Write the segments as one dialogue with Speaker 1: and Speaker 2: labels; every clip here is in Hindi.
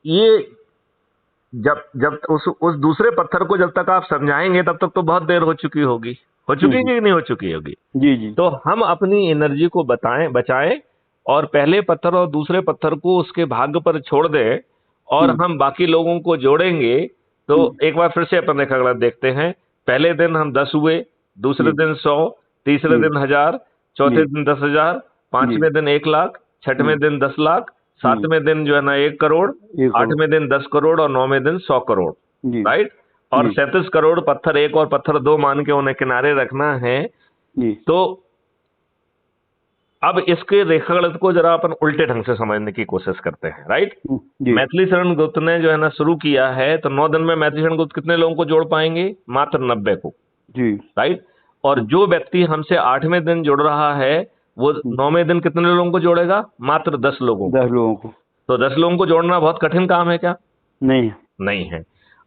Speaker 1: ये जब जब उस दूसरे पत्थर को जब तक आप समझाएंगे तब तक तो बहुत देर हो चुकी होगी, हो चुकी कि नहीं हो चुकी होगी।
Speaker 2: जी जी।
Speaker 1: तो हम अपनी एनर्जी को बचाएं और पहले पत्थर और दूसरे पत्थर को उसके भाग्य पर छोड़ दें और हम बाकी लोगों को जोड़ेंगे। तो एक बार फिर से अपन रेखागणित देखते हैं। पहले दिन हम 10 हुए, दूसरे दिन 100, तीसरे दिन 1000, चौथे दिन 10,000, पांचवें दिन 1,00,000, छठवें दिन 10,00,000, सातवें दिन जो है ना 1 करोड़, आठवें दिन 10 करोड़ और नौवें दिन 100 करोड़, राइट। और 37 करोड़ पत्थर 1 और पत्थर 2 मान के उन्हें किनारे रखना है। तो अब इसके रेखागणित को जरा अपन उल्टे ढंग से समझने की कोशिश करते हैं, राइट। मैथिली शरण गुप्त ने जो है ना शुरू किया है, तो 9 दिन में मैथिली शरण गुप्त कितने लोगों को जोड़ पाएंगे? मात्र 90 को, जी, राइट। और जो व्यक्ति हमसे 8वें दिन जुड़ रहा है वो 9वें दिन कितने लोगों को जोड़ेगा? मात्र 10 लोगों को। तो 10 लोगों को जोड़ना बहुत कठिन काम है क्या? नहीं है।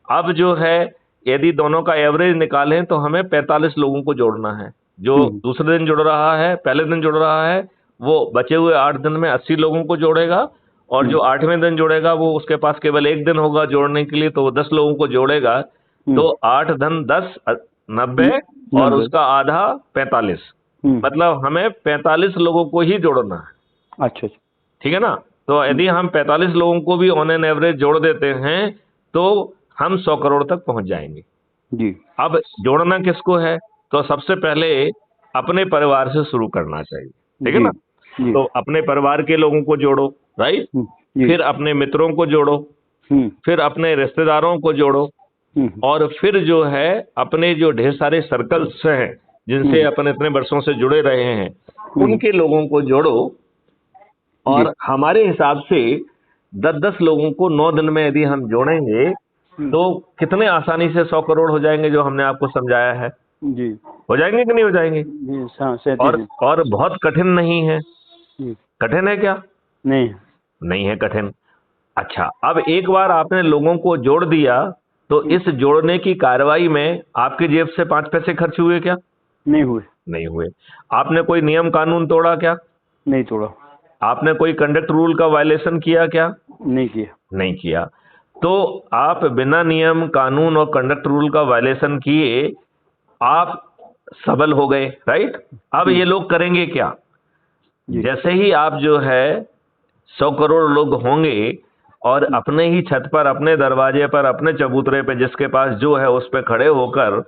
Speaker 1: अब जो है यदि दोनों का एवरेज निकालें तो हमें 45 लोगों को जोड़ना है। जो दूसरे दिन जुड़ रहा है, पहले दिन जुड़ रहा है, वो बचे हुए 8 दिन में 80 लोगों को जोड़ेगा। और जो 8वें दिन जोड़ेगा वो उसके पास केवल 1 दिन होगा जोड़ने के लिए, तो वो 10 लोगों को जोड़ेगा। तो 8 धन 10 90 और उसका आधा 45, मतलब हमें 45 लोगों को ही जोड़ना है। अच्छा, ठीक है ना। तो यदि हम 45 लोगों को भी ऑन एन एवरेज जोड़ देते हैं तो हम 100 करोड़ तक पहुंच जाएंगे, जी। अब जोड़ना किसको है? तो सबसे पहले अपने परिवार से शुरू करना चाहिए, ठीक है ना। तो अपने परिवार के लोगों को जोड़ो, राइट। फिर अपने मित्रों को जोड़ो, फिर अपने रिश्तेदारों को जोड़ो, और फिर जो है अपने जो ढेर सारे सर्कल्स हैं जिनसे अपन इतने वर्षों से जुड़े रहे हैं उनके लोगों को जोड़ो। और हमारे हिसाब से 10-10 लोगों को 9 दिन में यदि हम जोड़ेंगे तो कितने आसानी से 100 करोड़ हो जाएंगे, जो हमने आपको समझाया है। जी, हो जाएंगे कि नहीं हो जाएंगे? और बहुत कठिन नहीं है। कठिन है क्या? नहीं है कठिन। अच्छा, अब एक बार आपने लोगों को जोड़ दिया तो इस जोड़ने की कार्रवाई में आपकी जेब से 5 पैसे खर्च हुए क्या? नहीं हुए। आपने कोई नियम कानून तोड़ा क्या? नहीं तोड़ा। आपने कोई कंडक्ट रूल का वायलेशन किया क्या? नहीं किया। तो आप बिना नियम कानून और कंडक्ट रूल का वायलेशन किए आप सबल हो गए, राइट। अब ये लोग करेंगे क्या? जैसे ही आप जो है 100 करोड़ लोग होंगे और अपने ही छत पर, अपने दरवाजे पर, अपने चबूतरे पे, जिसके पास जो है उस पे खड़े होकर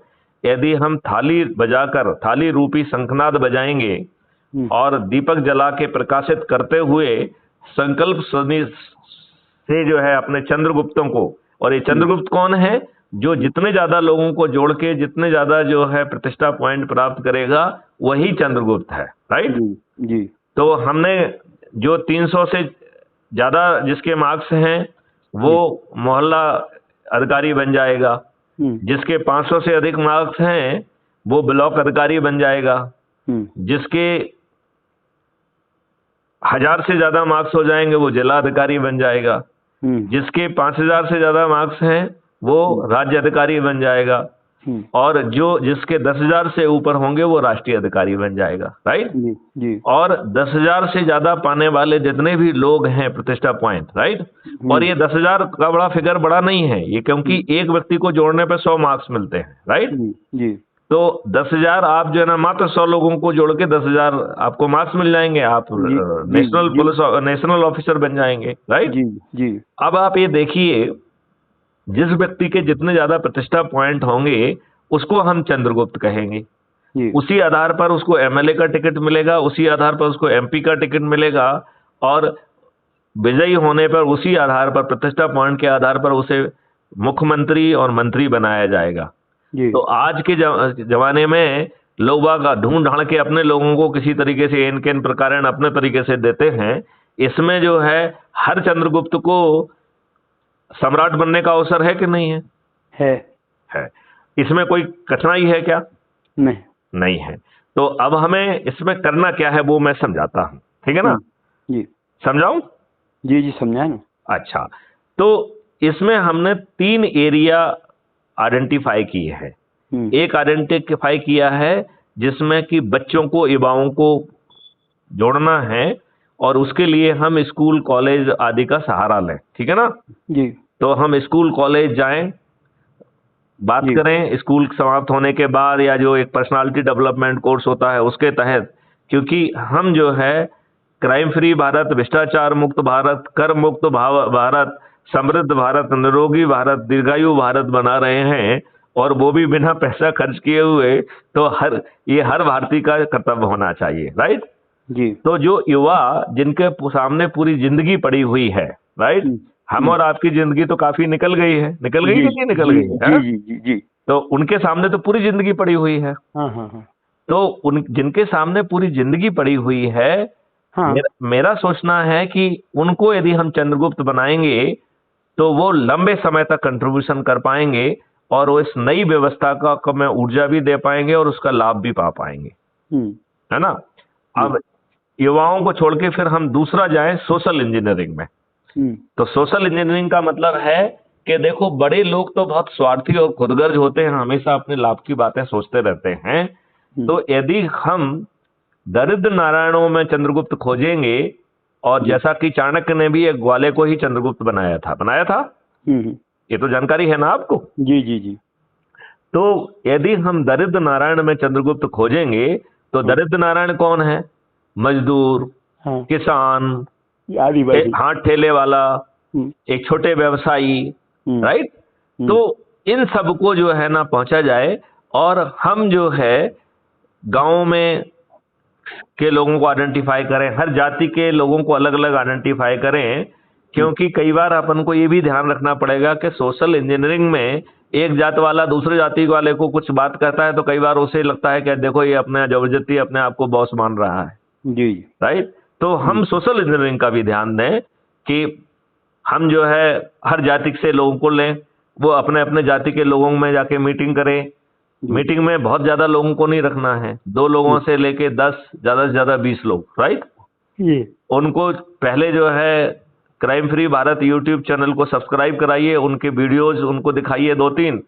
Speaker 1: यदि हम थाली बजाकर, थाली रूपी शंखनाद बजाएंगे और दीपक जला के प्रकाशित करते हुए संकल्प से जो है अपने चंद्रगुप्तों को, और ये चंद्रगुप्त कौन है? जो जितने ज्यादा लोगों को जोड़ के जितने ज्यादा जो है प्रतिष्ठा पॉइंट प्राप्त करेगा वही चंद्रगुप्त है, राइट। जी। तो हमने जो 300 से ज्यादा जिसके मार्क्स हैं वो मोहल्ला अधिकारी बन जाएगा, जिसके 500 से अधिक मार्क्स हैं वो ब्लॉक अधिकारी बन जाएगा, जिसके 1000 से ज्यादा मार्क्स हो जाएंगे वो जिला अधिकारी बन जाएगा, जिसके 5000 से ज्यादा मार्क्स हैं वो राज्य अधिकारी बन जाएगा, और जिसके 10,000 से ऊपर होंगे वो राष्ट्रीय अधिकारी बन जाएगा, राइट। जी। और 10,000 से ज्यादा पाने वाले जितने भी लोग हैं प्रतिष्ठा पॉइंट, राइट। और ये 10,000 का बड़ा फिगर बड़ा नहीं है ये, क्योंकि एक व्यक्ति को जोड़ने पे 100 मार्क्स मिलते हैं, राइट। जी। तो 10,000 आप जो है ना मात्र 100 लोगों को जोड़ के 10,000 आपको मार्क्स मिल जाएंगे, आप नेशनल ऑफिसर बन जाएंगे, राइट। जी। अब आप ये देखिए, जिस व्यक्ति के जितने ज्यादा प्रतिष्ठा पॉइंट होंगे उसको हम चंद्रगुप्त कहेंगे। उसी आधार पर उसको एमएलए का टिकट मिलेगा, उसी आधार पर उसको एमपी का टिकट मिलेगा, और विजयी होने पर उसी आधार पर, प्रतिष्ठा पॉइंट के आधार पर उसे मुख्यमंत्री और मंत्री बनाया जाएगा। तो आज के जमाने में लोग बाग ढूंढ ढांड के अपने लोगों को किसी तरीके से इन के प्रकार अपने तरीके से देते हैं। इसमें जो है हर चंद्रगुप्त को सम्राट बनने का अवसर है कि नहीं है? है। इसमें कोई कठिनाई है क्या? नहीं है। तो अब हमें इसमें करना क्या है वो मैं समझाता हूं, ठीक है ना। जी। समझाऊं? जी समझाएं। अच्छा, तो इसमें हमने 3 एरिया आइडेंटिफाई किए हैं। एक आइडेंटिफाई किया है जिसमें कि बच्चों को, युवाओं को जोड़ना है, और उसके लिए हम स्कूल कॉलेज आदि का सहारा लें, ठीक है ना
Speaker 2: जी।
Speaker 1: तो हम स्कूल कॉलेज जाएं, बात करें स्कूल समाप्त होने के बाद, या जो एक पर्सनालिटी डेवलपमेंट कोर्स होता है उसके तहत, क्योंकि हम जो है क्राइम फ्री भारत, भ्रष्टाचार मुक्त भारत, कर मुक्त भारत, समृद्ध भारत, निरोगी भारत, दीर्घायु भारत बना रहे हैं, और वो भी बिना पैसा खर्च किए हुए। तो ये हर भारतीय का कर्तव्य होना चाहिए, राइट
Speaker 2: जी।
Speaker 1: तो जो युवा जिनके सामने पूरी जिंदगी पड़ी हुई है, राइट हम और आपकी जिंदगी तो काफी निकल गई है, निकल गई कि नहीं निकल गई है?
Speaker 2: जी जी जी।
Speaker 1: तो उनके सामने तो पूरी जिंदगी पड़ी हुई है।
Speaker 2: हाँ हाँ हाँ।
Speaker 1: तो उन जिनके सामने पूरी जिंदगी पड़ी हुई है,
Speaker 2: हाँ।
Speaker 1: मेरा सोचना है कि उनको यदि हम चंद्रगुप्त बनाएंगे तो वो लंबे समय तक कंट्रीब्यूशन कर पाएंगे, और वो इस नई व्यवस्था का में ऊर्जा भी दे पाएंगे और उसका लाभ भी पा पाएंगे, है ना। अब युवाओं को छोड़ के फिर हम दूसरा जाएं सोशल इंजीनियरिंग में। तो सोशल इंजीनियरिंग का मतलब है कि देखो, बड़े लोग तो बहुत स्वार्थी और खुदगर्ज होते हैं, हमेशा अपने लाभ की बातें सोचते रहते हैं। तो यदि हम दरिद्र नारायणों में चंद्रगुप्त खोजेंगे, और जैसा कि चाणक्य ने भी एक ग्वाले को ही चंद्रगुप्त बनाया था, ये तो जानकारी है ना आपको?
Speaker 2: जी जी जी।
Speaker 1: तो यदि हम दरिद्र नारायण में चंद्रगुप्त खोजेंगे, तो दरिद्र नारायण कौन है? मजदूर, किसान, हाथ ठेले वाला, एक छोटे व्यवसायी, राइट तो इन सबको जो है ना पहुंचा जाए, और हम जो है गांव में के लोगों को आइडेंटिफाई करें, हर जाति के लोगों को अलग अलग आइडेंटिफाई करें। क्योंकि कई बार अपन को ये भी ध्यान रखना पड़ेगा कि सोशल इंजीनियरिंग में एक जात वाला दूसरे जाति वाले को कुछ बात कहता है तो कई बार उसे लगता है कि देखो ये अपने जबरदस्ती अपने आप को बॉस मान रहा है,
Speaker 2: जी
Speaker 1: राइट। तो हम सोशल इंजीनियरिंग का भी ध्यान दें कि हम जो है हर जाति से लोगों को लें, वो अपने अपने जाति के लोगों में जाके मीटिंग करें। मीटिंग में बहुत ज्यादा लोगों को नहीं रखना है, 2 लोगों से लेके 10, ज्यादा से ज्यादा 20 लोग, राइट। उनको पहले जो है crime free Bharat YouTube channel को सब्सक्राइब कराइए, उनके वीडियोज उनको दिखाइए 2-3,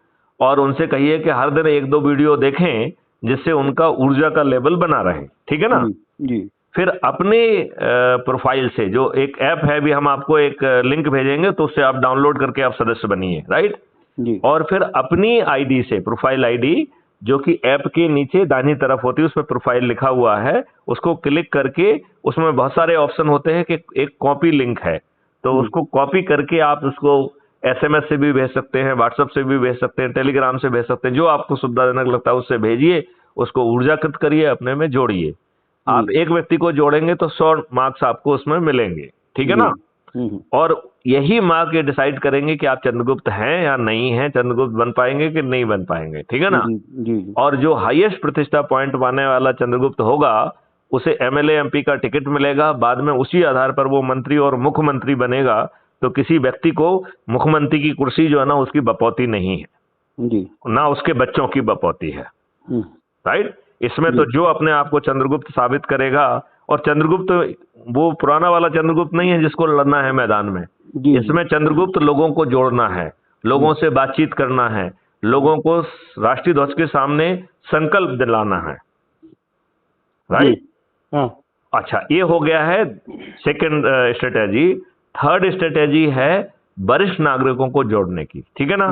Speaker 1: और उनसे कहिए कि हर दिन 1-2 वीडियो देखें, जिससे उनका ऊर्जा का लेवल बना रहे, ठीक है ना
Speaker 2: जी।
Speaker 1: फिर अपने प्रोफाइल से, जो एक ऐप है, भी हम आपको एक लिंक भेजेंगे, तो उससे आप डाउनलोड करके आप सदस्य बनिए, राइट
Speaker 2: जी।
Speaker 1: और फिर अपनी आईडी से, प्रोफाइल आईडी जो कि ऐप के नीचे दाहिनी तरफ होती है, उसमें प्रोफाइल लिखा हुआ है, उसको क्लिक करके उसमें बहुत सारे ऑप्शन होते हैं कि एक कॉपी लिंक है, तो उसको कॉपी करके आप उसको SMS से भी भेज सकते हैं, व्हाट्सएप से भी भेज सकते हैं, टेलीग्राम से भेज सकते हैं, जो आपको सुविधाजनक लगता है उससे भेजिए, उसको ऊर्जाकृत करिए, अपने में जोड़िए। आप एक व्यक्ति को जोड़ेंगे तो 100 मार्क्स आपको उसमें मिलेंगे, ठीक है ना। और यही मार्क ये डिसाइड करेंगे कि आप चंद्रगुप्त हैं या नहीं हैं, चंद्रगुप्त बन पाएंगे कि नहीं बन पाएंगे, ठीक है ना। और जो हाईएस्ट प्रतिष्ठा पॉइंट पाने वाला चंद्रगुप्त होगा, उसे MLA MP का टिकट मिलेगा, बाद में उसी आधार पर वो मंत्री और मुख्यमंत्री बनेगा। तो किसी व्यक्ति को मुख्यमंत्री की कुर्सी जो है ना, उसकी बपौती नहीं है जी, ना उसके बच्चों की बपौती है, राइट। इसमें तो जो अपने आप को चंद्रगुप्त साबित करेगा, और चंद्रगुप्त वो पुराना वाला चंद्रगुप्त नहीं है जिसको लड़ना है मैदान में, इसमें चंद्रगुप्त लोगों को जोड़ना है, लोगों से बातचीत करना है, लोगों को राष्ट्रीय ध्वज के सामने संकल्प दिलाना है, राइट। अच्छा, ये हो गया है सेकंड स्ट्रेटेजी। थर्ड स्ट्रेटेजी है वरिष्ठ नागरिकों को जोड़ने की, ठीक है ना।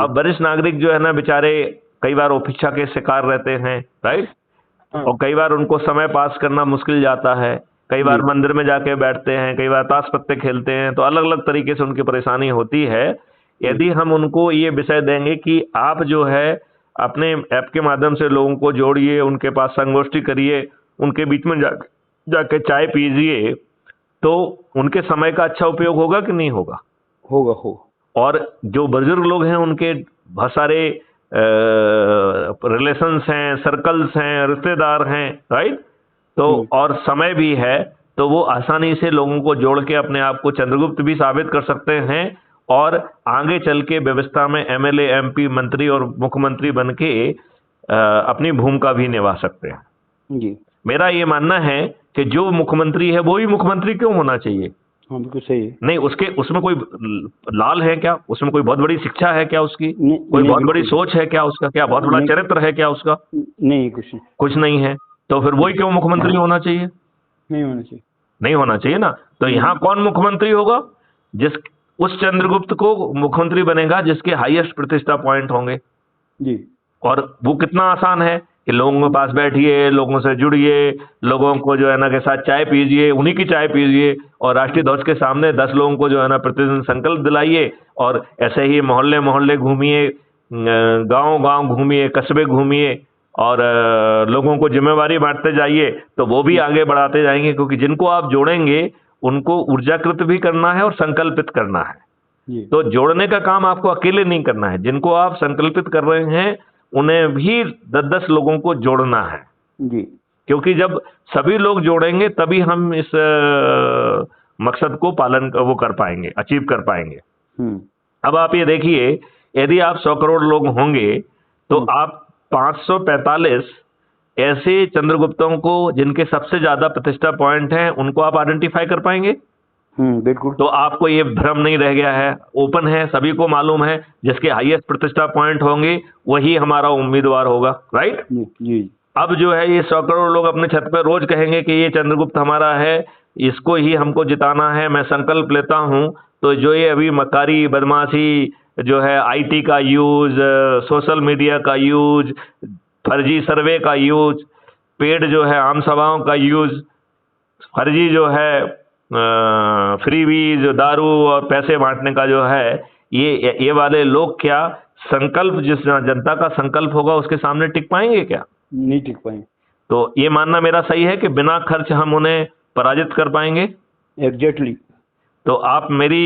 Speaker 1: अब वरिष्ठ नागरिक जो है ना, बेचारे कई बार उपेक्षा के शिकार रहते हैं, राइट, और कई बार उनको समय पास करना मुश्किल जाता है, कई बार मंदिर में जाके बैठते हैं, कई बार ताश पत्ते खेलते हैं, तो अलग अलग तरीके से उनकी परेशानी होती है। यदि हम उनको ये विषय देंगे कि आप जो है अपने ऐप के माध्यम से लोगों को जोड़िए, उनके पास संगोष्ठी करिए, उनके बीच में जाके चाय पीजिए, तो उनके समय का अच्छा उपयोग होगा कि नहीं होगा?
Speaker 2: होगा।
Speaker 1: और जो बुजुर्ग लोग हैं, उनके बहुत सारे रिलेशंस हैं, सर्कल्स हैं, रिश्तेदार हैं, राइट, तो और समय भी है, तो वो आसानी से लोगों को जोड़ के अपने आप को चंद्रगुप्त भी साबित कर सकते हैं, और आगे चल के व्यवस्था में MLA MP मंत्री और मुख्यमंत्री बन के अपनी भूमिका भी निभा सकते हैं जी। मेरा ये मानना है कि जो मुख्यमंत्री है वो ही मुख्यमंत्री क्यों होना चाहिए?
Speaker 2: हाँ, बिल्कुल सही है।
Speaker 1: नहीं, उसमें कोई लाल है क्या? उसमें कोई बहुत बड़ी शिक्षा है क्या उसकी? कोई बहुत बड़ी सोच है क्या उसका? क्या बहुत बड़ा चरित्र है क्या उसका?
Speaker 2: नहीं, कुछ नहीं
Speaker 1: है। तो फिर वही क्यों मुख्यमंत्री होना चाहिए?
Speaker 2: नहीं होना चाहिए।
Speaker 1: नहीं होना चाहिए ना। तो यहाँ कौन मुख्यमंत्री होगा? उस चंद्रगुप्त को मुख्यमंत्री बनेगा जिसके हाईएस्ट प्रतिष्ठा पॉइंट होंगे
Speaker 2: जी।
Speaker 1: और वो कितना आसान है कि लोगों के पास बैठिए, लोगों से जुड़िए, लोगों को जो है ना के साथ चाय पीजिए, उन्हीं की चाय पीजिए, और राष्ट्रीय ध्वज के सामने 10 लोगों को जो है ना प्रतिदिन संकल्प दिलाइए, और ऐसे ही मोहल्ले मोहल्ले घूमिए, गांव गांव घूमिए, कस्बे घूमिए, और लोगों को जिम्मेवारी बांटते जाइए, तो वो भी आगे बढ़ाते जाएंगे। क्योंकि जिनको आप जोड़ेंगे उनको ऊर्जाकृत भी करना है और संकल्पित करना है। तो जोड़ने का काम आपको अकेले नहीं करना है, जिनको आप संकल्पित कर रहे हैं उन्हें भी 10-10 लोगों को जोड़ना है जी। क्योंकि जब सभी लोग जोड़ेंगे तभी हम इस मकसद को वो कर पाएंगे, अचीव कर पाएंगे। अब आप ये देखिए, यदि आप 100 करोड़ लोग होंगे तो आप 545 ऐसे चंद्रगुप्तों को जिनके सबसे ज्यादा प्रतिष्ठा पॉइंट हैं उनको आप आइडेंटिफाई कर पाएंगे।
Speaker 2: बिल्कुल।
Speaker 1: तो आपको ये भ्रम नहीं रह गया है, ओपन है, सभी को मालूम है जिसके हाईएस्ट प्रतिष्ठा पॉइंट होंगे वही हमारा उम्मीदवार होगा, राइट
Speaker 2: जी।
Speaker 1: अब जो है ये 100 करोड़ लोग अपने छत पे रोज कहेंगे कि ये चंद्रगुप्त हमारा है, इसको ही हमको जिताना है, मैं संकल्प लेता हूं। तो जो ये अभी मकारी बदमाशी जो है, आईटी का यूज, सोशल मीडिया का यूज, फर्जी सर्वे का यूज, पेड जो है आम सभाओं का यूज, फर्जी जो है फ्रीबीज, दारू और पैसे बांटने का जो है, ये वाले लोग क्या संकल्प, जिस जनता का संकल्प होगा उसके सामने टिक पाएंगे? क्या
Speaker 2: नहीं टिक पाएंगे।
Speaker 1: तो ये मानना मेरा सही है कि बिना खर्च हम उन्हें पराजित कर पाएंगे।
Speaker 2: एग्जैक्टली।
Speaker 1: तो आप मेरी